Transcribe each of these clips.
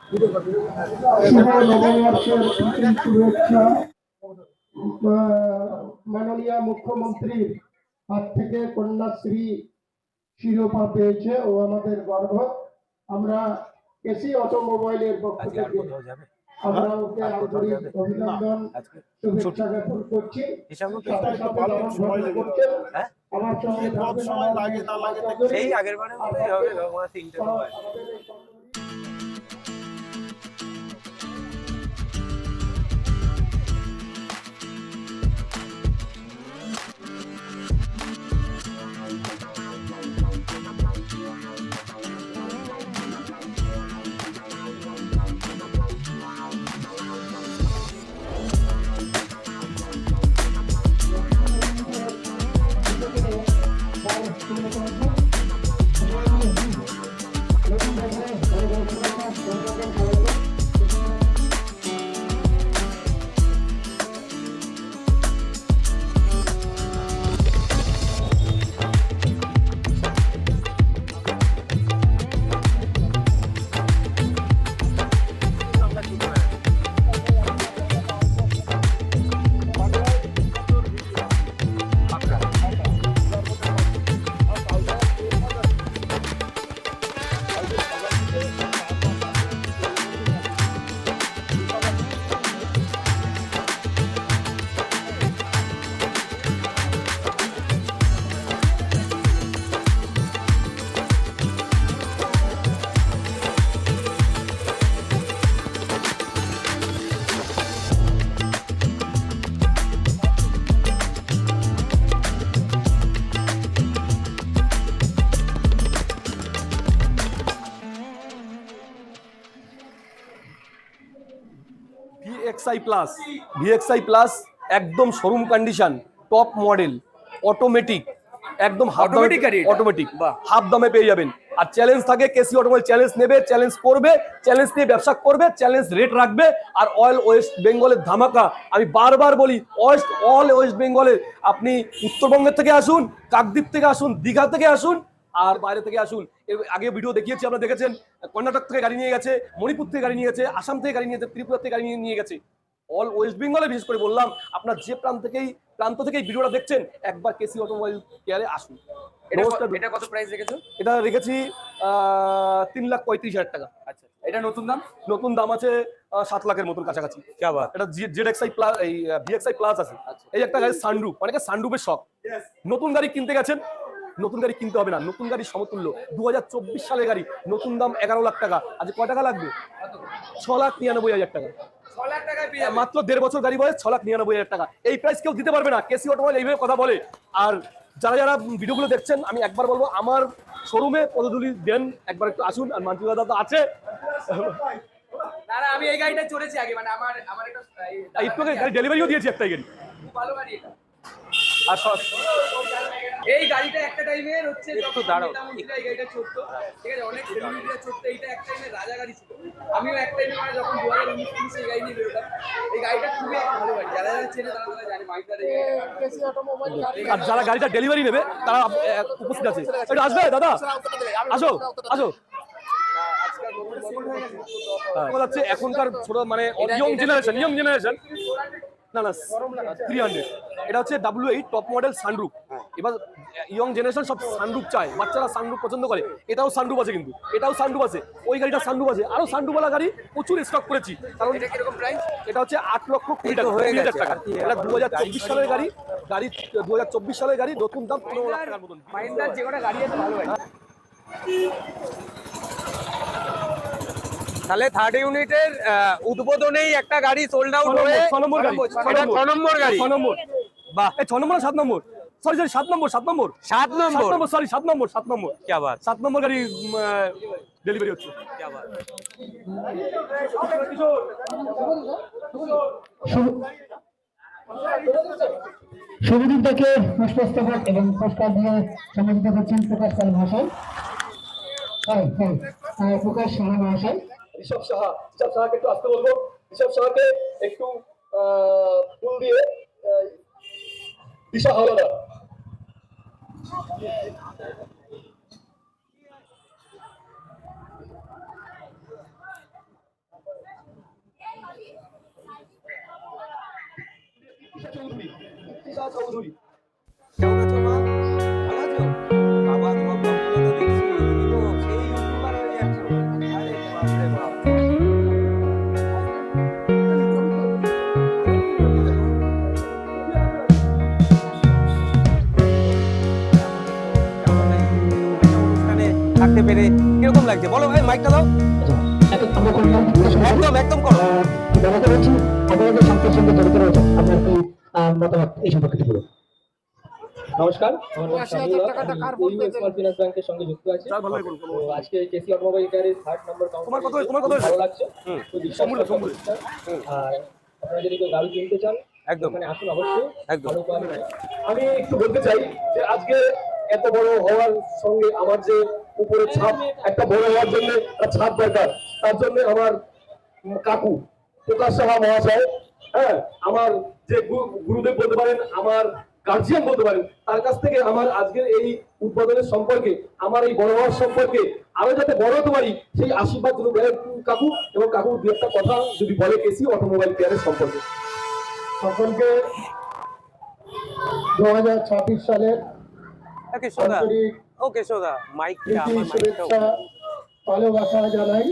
শুভ নববর্ষের শুভেচ্ছা। মাননীয় মুখ্যমন্ত্রীর হাত থেকে কন্যাশ্রী শিরোপা পেয়েছে ও আমাদের গর্ব। আমরা কেসি অটোমোবাইলের পক্ষ থেকে আমরা ওকে আন্তরিক অভিনন্দন শুভেচ্ছা জ্ঞাপন করছি। সাথে সাথে করছেন আমার সঙ্গে সেই আগের বারের মতোই হবে, তিনটে VXI প্লাস একদম showroom condition, top model, automatic, একদম অটোমেটিক হাফ দামে পেয়ে যাবেন। আর চ্যালেঞ্জ থাকে, কেসি অটোমোবাইল চ্যালেঞ্জ নেবে, চ্যালেঞ্জ করবে, চ্যালেঞ্জ নিয়ে ব্যবসা করবে, চ্যালেঞ্জ রেট রাখবে। আর ওয়েস্ট বেঙ্গলের ধামাকা, আমি বারবার বলি, ওয়েস্ট বেঙ্গলের, আপনি উত্তরবঙ্গের থেকে আসুন, কাকদ্বীপ থেকে আসুন, দীঘা থেকে আসুন, আর বাইরে থেকে আসুন। এর আগে ভিডিও দেখিয়েছি, আপনারা দেখেছেন, কর্ণাটক থেকে গাড়ি নিয়ে গেছে, মণিপুর থেকে গাড়ি নিয়ে গেছে, আসাম থেকে গাড়ি নিয়ে গেছে, ত্রিপুরা থেকে গাড়ি নিয়ে গেছে। অল ওয়েস্ট বেঙ্গলে বিশেষ করে বললাম, আপনার যে প্রান্ত থেকেই ভিডিওটা দেখছেন, একবার কেসি অটোমোবাইল কেয়ারে আসুন। এটা কত প্রাইস রেখেছো? এটা রেখেছি 3,35,000 টাকা। আচ্ছা, এটা নতুন দাম আছে 7 লাখের মতন কাছাকাছি। এটা ZXI প্লাস, এই VXI প্লাস আছে। এই একটা গাড়ি সানরুফ, অনেকে সানরুফের শখ। নতুন গাড়ি কিনতে গেছেন, নতুন গাড়ি কিনতে হবে না, নতুন গাড়ি সমতুল্য 2024 সালের গাড়ি, নতুন দাম 11 লাখ টাকা। আজ কয় টাকা লাগবে? 6,99,000 টাকা। মাত্র 1.5 বছর গাড়ি বয়স, 6,99,000 টাকা। এই প্রাইস কেউ দিতে পারবে না। কেসি অটোমোবাইল এইভাবে কথা বলে। আর যারা ভিডিওগুলো দেখছেন, আমি একবার বলবো, আমার শোরুমে পদধূলি দেন, একবার একটু আসুন। আর মান্টু দাদা তো আছে। আমি এই গাড়িটা চড়েছি আগে, মানে আমার একটু গাড়ি ডেলিভারিও দিয়েছি, একটাই গাড়ি, খুব ভালো গাড়ি এটা। আর এই গাড়িটা একটা টাইমের হচ্ছে, একটু দাঁড়াও, এই গাড়িটা চড়তো, ঠিক আছে, অনেক সেলিব্রিটিরা চড়তো। এইটা এক টাইমে রাজা গাড়ি ছিল। আমিও এক টাইমে, মানে যখন 2019 এই গাড়ি নিয়ে বেরোতাম, এই গাড়িটা খুবই ভালো গাড়ি। যারা চেনে তারা জানে মাইটার। আর যারা গাড়িটা ডেলিভারি নেবে তারা উপস্থিত আছে। একটু আসবে দাদা, আসো আসো। এখনকার ছোট, মানে ইয়ং জেনারেশন না 300, এটা হচ্ছে WI টপ মডেল সানরুফ। এবার ইয়ং জেনারেশন সব সানরুফ চায়, বাচ্চারা সানরুফ পছন্দ করে। এটাও সানরুফ আছে, কিন্তু এটাও সানরুফ আছে, ওই গাড়িটা সানরুফ আছে, আরো সানরুফওয়ালা গাড়ি প্রচুর স্টক করেছি। কারণ এটা কিরকম প্রাইস? এটা হচ্ছে 8,20,000 টাকা। এটা 2024 সালের গাড়ি, 2024 সালের গাড়ি, নতুন দাম 15 লাখ টাকার মতন। মাইন্ডার যে কটা গাড়ি আছে ভালো গাড়ি। তাহলে থার্ড ইউনিটের উদ্বোধনেই একটা গাড়ি সোল্ড আউট হয়ে 6 নম্বর গাড়ি। বাহ, 6 নম্বর 7 নম্বর, সরি 7 নম্বর, 7 নম্বর, 7 নম্বর। क्या बात, 7 নম্বর গাড়ি ডেলিভারি হচ্ছে। क्या बात। শুভদিন থেকে পুষ্পস্তবক এবং পুরস্কার দিয়ে সম্মানিত করছেন প্রকাশ পাল মহাশয়। প্রকাশ মহাশয়, ঋষভ সাহাকে একটু আসতে বলবো। ঋষভ সাহাকে একটু ফুল দিয়ে, দিশা হাওলাদার। চৌধুরী। কেমন আছো মা? ভালো আছো? বাবা তোমার ব্লগগুলো তো দেখছি, তুমি তো সেই ইউটিউবার হয়ে যাচ্ছো। আরে বাপরে বাপ। অনুষ্ঠানে থাকতে পেরে কিরকম লাগছে বলো ভাই, মাইকটা দাও। আমরা করলাম একদম একদম করো। জানাতে পারছি আপনারা যে সংস্থার সঙ্গে জড়িত রয়েছেন আপনার কি মতামত এই সম্পর্কে একটু বলুন। নমস্কার, আমার নাম শামিউল হক। আমি ইউএস স্মল ফিনান্স ব্যাংকের সঙ্গে যুক্ত আছি। চার ভালো করুন। তো আজকে কেসি অটোমোবাইল গাড়ির 3rd নম্বর তোমার কাউন্টার কথা বলো। ভালো লাগছে। তো সম্মুখ, সম্মুখ। আর আপনারা যদি কেউ গাড়ি কিনতে চান একদম এখানে আসুন অবশ্যই। একদম। ভালো কোয়ালিটি। আমি একটু বলতে চাই যে আজকে এত বড় হওয়ার সঙ্গে আমার যে উপরে ছাদ একটা বড় হওয়ার জন্য একটা ছাদ দরকার, তার জন্য আমার কাকু প্রকাশ সাহা মহাশয়, হ্যাঁ, আমার যে গুরুদেব বলতে পারেন, আমার গার্জিয়ান বলতে পারেন, তার কাছ থেকে আমার আজকের এই উদ্বোধনের সম্পর্কে, আমার এই বড় হওয়ার সম্পর্কে আরো যাতে বড় হতে পারি সেই আশীর্বাদ যদি দেয় কাকু, এবং কাকু দু একটা কথা যদি বলে কেসি অটোমোবাইল কেয়ারের সম্পর্কে। সকলকে 2026 সালের ওকে সোদা, আন্তরিক ওকে সোদা, মাইকটা প্রীতি আমার মাইকটা শুভেচ্ছা ভালোবাসা জানাই।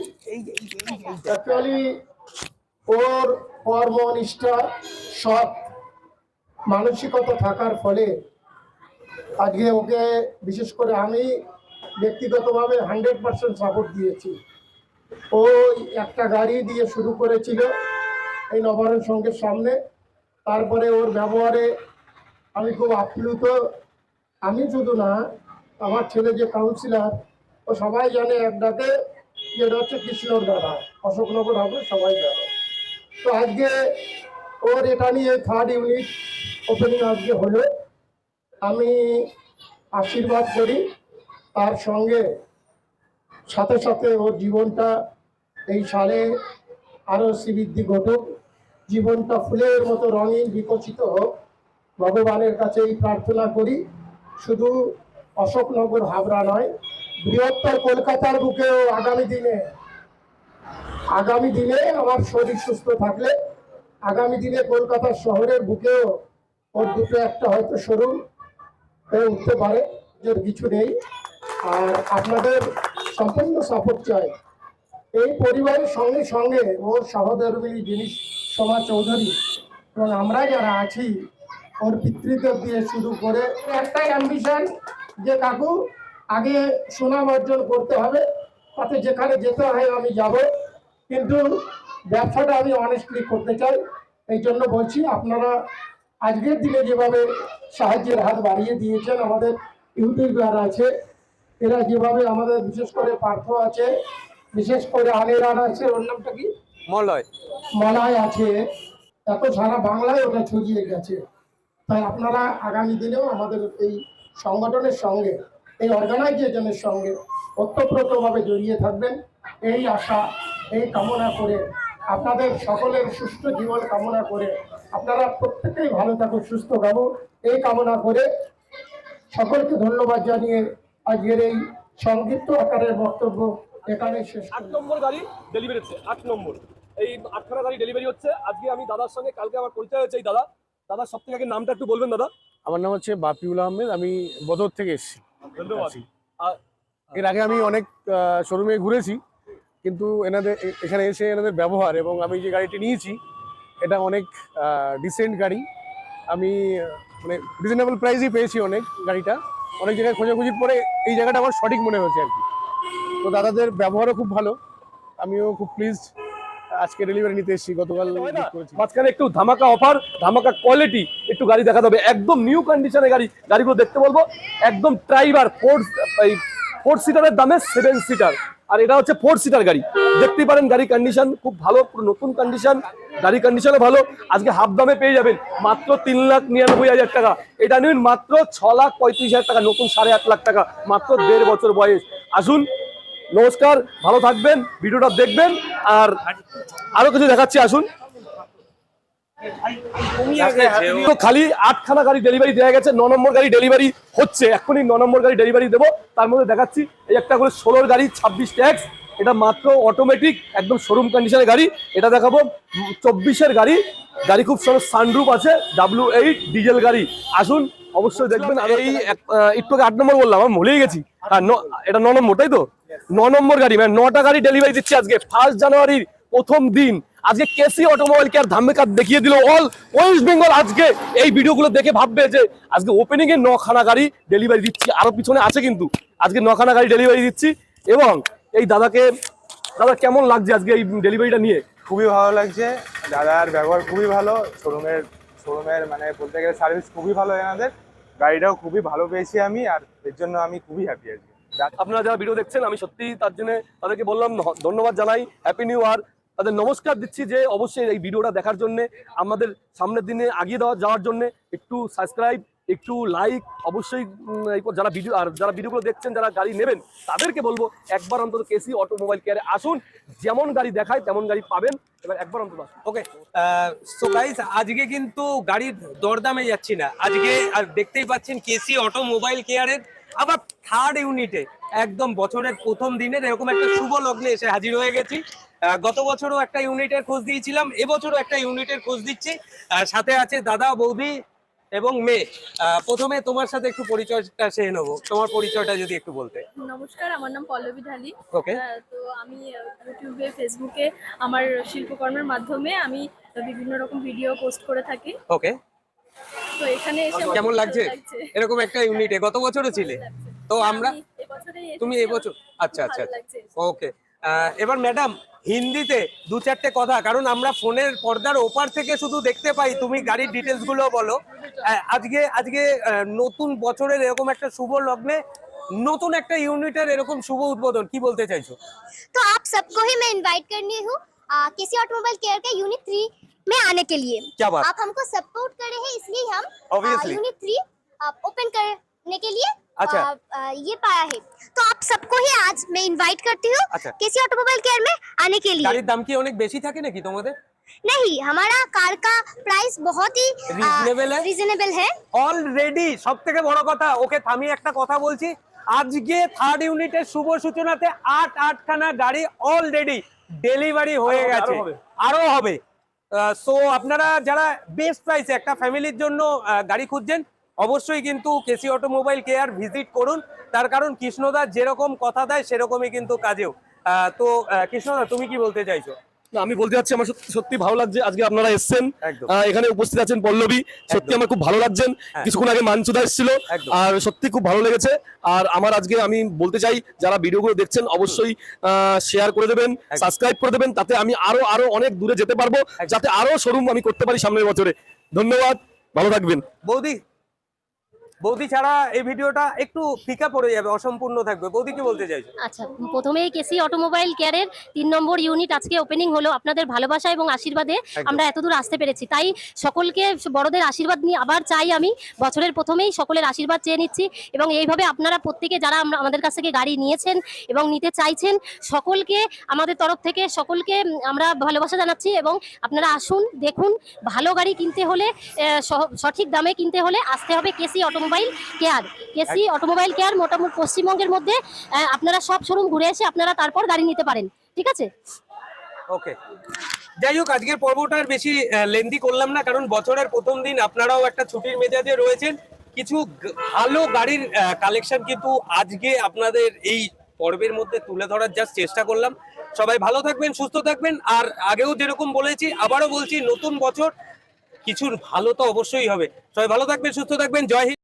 অ্যাকচুয়ালি ওর কর্মনিষ্ঠা সৎ মানসিকতা থাকার ফলে আজকে ওকে বিশেষ করে আমি ব্যক্তিগতভাবে 100% সাপোর্ট দিয়েছি। ও একটা গাড়ি দিয়ে শুরু করেছিল এই নবায়ন সংঘের সামনে, তারপরে ওর ব্যবহারে আমি খুব আপ্লুত। আমি শুধু না, আমার ছেলে যে কাউন্সিলর, ও সবাই জানে এক ডাকে যেটা হচ্ছে কৃষ্ণর দাদা, অশোকনগর হবে সবাই জানে। তো আজকে ওর এটা নিয়ে 3rd ইউনিট ওপেনিং আজকে হলো। আমি আশীর্বাদ করি তার সঙ্গে সাথে সাথে ওর জীবনটা এই সালে আরও শ্রীবৃদ্ধি ঘটুক, জীবনটা ফুলের মতো রঙিন বিকশিত হোক, ভগবানের কাছে এই প্রার্থনা করি। শুধু অশোকনগর হাবড়া নয়, বৃহত্তর কলকাতার বুকেও আগামী দিনে আমার শরীর সুস্থ থাকলে আগামী দিনে কলকাতা শহরের বুকেও ওর দুটো একটা হয়তো শোরুম হয়ে উঠতে পারে, এর কিছু নেই। আর আপনাদের সম্পূর্ণ সাপোর্ট চাই। এই পরিবারের সঙ্গে সঙ্গে ওর সহধর্মিনী যিনি সোমা চৌধুরী এবং আমরা যারা আছি, ওর পিতৃদেব দিয়ে শুরু করে একটাই অ্যাম্বিশন যে কাকু আগে সুনাম অর্জন করতে হবে, তাতে যেখানে যেতে হয় আমি যাব, কিন্তু ব্যবসাটা আমি অনেস্টলি করতে চাই। এই জন্য বলছি আপনারা আজকের দিনে যেভাবে সাহায্যের হাত বাড়িয়ে দিয়েছেন, আমাদের ইউটিউবার আছে, এরা যেভাবে আমাদের বিশেষ করে পার্থ আছে, বিশেষ করে আলেরান আছে, ওর নামটা কি মলয় মলায় আছে, এত সারা বাংলায় ওটা ছড়িয়ে গেছে। তাই আপনারা আগামী দিনেও আমাদের এই সংগঠনের সঙ্গে, এই অর্গানাইজেশনের সঙ্গে ওতপ্রোতভাবে জড়িয়ে থাকবেন, এই আশা, এই কামনা করে, আপনাদের সকলের সুস্থ জীবন কামনা করে, আপনারা প্রত্যেকেই ভালো থাকুন, সুস্থ থাকুন এই কামনা করে সকলকে ধন্যবাদ জানিয়ে আজকের এই সংক্ষিপ্ত আকারের বক্তব্য এখানে শেষ 8 নম্বর গাড়ি ডেলিভারি হচ্ছে, 8 নম্বর এই 8খানা গাড়ি ডেলিভারি হচ্ছে। আজকে আমি দাদার সঙ্গে, কালকে আমার পরিচয় হয়েছে এই দাদার সব থেকে আগে নামটা একটু বলবেন দাদা। আমার নাম হচ্ছে বাপিউল আহমেদ, আমি বদর থেকে এসেছি। ধন্যবাদ। এর আগে আমি অনেক শোরুমে ঘুরেছি, কিন্তু এখানে এসে এনাদের ব্যবহার এবং আমি যে গাড়িটি নিয়েছি এটা অনেক ডিসেন্ট গাড়ি। আমি মানে রিজনেবল প্রাইসই পেয়েছি অনেক গাড়িটা। অনেক জায়গায় খোঁজাখুঁজির পরে এই জায়গাটা আমার সঠিক মনে হয়েছে আর কি। তো দাদাদের ব্যবহারও খুব ভালো, আমিও খুব প্লিজ। আজকে ডেলিভারি নিতে এসেছি, গতকাল মাঝখানে একটু ধামাকা অফার, ধামাকা কোয়ালিটি, একটু গাড়ি দেখাতে হবে। একদম নিউ কন্ডিশনে গাড়িগুলো দেখতে বলবো। একদম ট্রাইবার 4 সিটারের দামে 7 সিটার, আর এটা হচ্ছে 4 সিটার গাড়ি। দেখতেই পারেন গাড়ি কন্ডিশন খুব ভালো, পুরো নতুন কন্ডিশন, গাড়ি কন্ডিশনও ভালো। আজকে হাফ দামে পেয়ে যাবেন মাত্র 3,99,000 টাকা। এটা নিন মাত্র 6,35,000 টাকা, নতুন 8.5 লাখ টাকা, মাত্র 1.5 বছর বয়স। আসুন, নমস্কার, ভালো থাকবেন, ভিডিওটা দেখবেন। আর আরো কিছু দেখাচ্ছি, আসুন। তো খালি 8খানা গাড়ি ডেলিভারি দেওয়া গেছে, 9 নম্বর গাড়ি ডেলিভারি হচ্ছে, এখনই 9 নম্বর গাড়ি ডেলিভারি দেবো। তার মধ্যে দেখাচ্ছি এই একটা করে 16 গাড়ি 26 ট্যাক্স, এটা মাত্র অটোমেটিক একদম শোরুম কন্ডিশনের গাড়ি। এটা দেখাবো 24-এর গাড়ি, গাড়ি খুব সুন্দর, সানরুফ আছে, W8 ডিজেল গাড়ি। আসুন অবশ্যই দেখবেন। আর এই একটু 8 নম্বর বললাম, আমি ভুলেই গেছি। হ্যাঁ, এটা 9 নম্বর, তাই তো? 9 নম্বর গাড়ি, মানে 9টা গাড়ি ডেলিভারি দিচ্ছি আজকে 1 জানুয়ারির প্রথম দিন। আজকে কেসি অটোমোবাইল কেয়ার ধামাকা দেখিয়ে দিল অল ওয়েস্ট বেঙ্গল। আজকে এই ভিডিওগুলো দেখে ভাববে যে আজকে ওপেনিং এ 9খানা গাড়ি ডেলিভারি দিচ্ছি, আরো পিছনে আছে কিন্তু আজকে 9খানা গাড়ি ডেলিভারি দিচ্ছি। এবং এই দাদা কেমন লাগছে আজকে এই ডেলিভারিটা নিয়ে? খুবই ভালো লাগছে, দাদার ব্যবহার খুবই ভালো, শোরুমের মানে বলতে গেলে সার্ভিস খুবই ভালো, এনাদের গাড়িটাও খুবই ভালো পেয়েছি আমি, আর এর জন্য আমি খুবই হ্যাপি আজকে। আপনারা যারা ভিডিও দেখছেন, আমি সত্যি তার জন্য তাদেরকে বললাম ধন্যবাদ জানাই, হ্যাপি নিউ ইয়ার, তাদের নমস্কার দিচ্ছি যে অবশ্যই এই ভিডিওটা দেখার জন্য, আমাদের সামনের দিনে আগিয়ে যাওয়ার জন্য একটু সাবস্ক্রাইব, একটু লাইক অবশ্যই যারা ভিডিওগুলো দেখছেন, যারা গাড়ি নেবেন তাদেরকে বলবো একবার অন্তত কেসি অটোমোবাইল কেয়ারে আসুন, যেমন গাড়ি দেখায় তেমন গাড়ি পাবেন, এবার একবার অন্তত আসুন। ওকে, সো গাইস আজকে কিন্তু গাড়ির দরদামে যাচ্ছি না, আজকে আর দেখতেই পাচ্ছেন কেসি অটোমোবাইল কেয়ারের আবার 3rd ইউনিটে একদম বছরের প্রথম দিনের এরকম একটা শুভ লগ্নে এসে হাজির হয়ে গেছি। গত বছরও একটা ইউনিটের খোঁজ দিয়েছিলাম, এবছরও একটা ইউনিটের খোঁজ দিচ্ছি। সাথে আছে দাদা, বৌদি এবং মেয়ে। প্রথমে তোমার সাথে একটু পরিচয়টা সেরে নেবো, তোমার পরিচয়টা যদি একটু বলতে। নমস্কার, আমার নাম পল্লবী ঢালি। ওকে, তো আমি ইউটিউবে, ফেসবুকে আমার শিল্পকর্মের মাধ্যমে আমি বিভিন্ন রকম ভিডিও পোস্ট করে থাকি। ওকে, তো এখানে এসে আমার কেমন খুব লাগছে ভালো লাগছে। এরকম একটা ইউনিটে? গত বছরও ছিলে তো আমরা, আমি এবছরেই এসেছি, তুমি আমার এবছর? খুব আচ্ছা আচ্ছা ভালো লাগছে। ওকে। এবার ম্যাডাম হিন্দিতে 2-4টে কথা, কারণ আমরা ফোনের পর্দার ওপার থেকে শুধু দেখতে পাই, তুমি গাড়ির ডিটেলস গুলো বলো। আজকে নতুন বছরের এরকম একটা শুভ লগ্নে নতুন একটা ইউনিটের এরকম শুভ উদ্বোধন, কি বলতে চাইছো? तो आप सबको ही मैं इनवाइट करनी हूँ केसी ऑटोमोबाइल केयर के यूनिट 3 में आने के लिए। क्या बात? आप हमको सपोर्ट कर रहे हैं, इसलिए हम Obviously. यूनिट 3 ओपन करने के लिए अच्छा। ये पाया है। तो आप सबको ही आज मैं इनवाइट करती हूँ अच्छा। केसी ऑटोमोबाइल केयर में आने के लिए। গাড়ির দাম কি অনেক বেশি থাকে নাকি তোমাদের? नहीं, हमारा कार का प्राइस बहुत ही Reasonable है? है। অলরেডি সব থেকে বড় কথা, ওকে থামিয়ে একটা কথা বলছি, আজকে 3rd ইউনিটের শুভ সূচনাতে 8খানা গাড়ি অলরেডি ডেলিভারি হয়ে গেছে, আরো হবে। সো আপনারা যারা বেস্ট প্রাইসে একটা ফ্যামিলির জন্য গাড়ি খুঁজছেন, অবশ্যই কিন্তু কেসি অটোমোবাইল কেয়ার ভিজিট করুন। তার কারণ কৃষ্ণদা যেরকম কথা দেয় সেরকমই কিন্তু কাজেও। তো কৃষ্ণদা তুমি কি বলতে চাইছো? না, আমি বলতে চাচ্ছি আমার সত্যি ভালো লাগছে আজকে আপনারা এসেছেন, একদম। এখানে উপস্থিত আছেন পল্লবী, সত্যি আমার খুব ভালো লাগছেন। কিছুক্ষণ আগে মানসুদা এসেছিল, একদম। আর সত্যি খুব ভালো লেগেছে। আর আমার আজকে আমি বলতে চাই যারা ভিডিওগুলো দেখছেন অবশ্যই শেয়ার করে দেবেন, সাবস্ক্রাইব করে দেবেন, তাতে আমি আরো অনেক দূরে যেতে পারবো, যাতে আরো শোরুম আমি করতে পারি সামনের বছরে। ধন্যবাদ, ভালো থাকবেন। বৌদি ছাড়া এই ভিডিওটা একটু ফিকা পড়ে যাবে, অসম্পূর্ণ থাকবে। বৌদি কি বলতে চাইছো? আচ্ছা, প্রথমেই কেসি অটোমোবাইল কেয়ারের 3 নম্বর ইউনিট আজকে ওপেনিং হলো। আপনাদের ভালোবাসা এবং আশীর্বাদে আমরা এতদূর আসতে পেরেছি, তাই সকলকে বড়দের আশীর্বাদ নিয়ে আবার চাই, আমি বছরের প্রথমেই সকলের আশীর্বাদ চেয়ে নিচ্ছি। এবং এইভাবে আপনারা প্রত্যেকে যারা আমাদের কাছ থেকে গাড়ি নিয়েছেন এবং নিতে চাইছেন, সকলকে আমাদের তরফ থেকে সকলকে আমরা ভালোবাসা জানাচ্ছি। এবং আপনারা আসুন, দেখুন, ভালো গাড়ি কিনতে হলে, সঠিক দামে কিনতে হলে আসতে হবে KC automobile care. KC automobile care মোটামুটি পশ্চিমবঙ্গের মধ্যে আপনারা সব শোরুম ঘুরে এসে আপনারা তারপর গাড়ি নিতে পারেন, ঠিক আছে? ওকে, যাই হোক আজকের পর্বটা আর বেশি লেন্দি করলাম না, কারণ বছরের প্রথম দিন আপনারাও একটা ছুটির মেজাজে রয়েছেন। কিছু ভালো গাড়ির কালেকশন কিন্তু আজকে আপনাদের এই পর্বের মধ্যে তুলে ধরার জাস্ট চেষ্টা করলাম। সবাই ভালো থাকবেন, সুস্থ থাকবেন। আর আগেও যেরকম বলেছি, আবারও বলছি, নতুন বছর কিছু ভালো তো অবশ্যই হবে। সবাই ভালো থাকবেন, সুস্থ থাকবেন। জয় হিন্দ।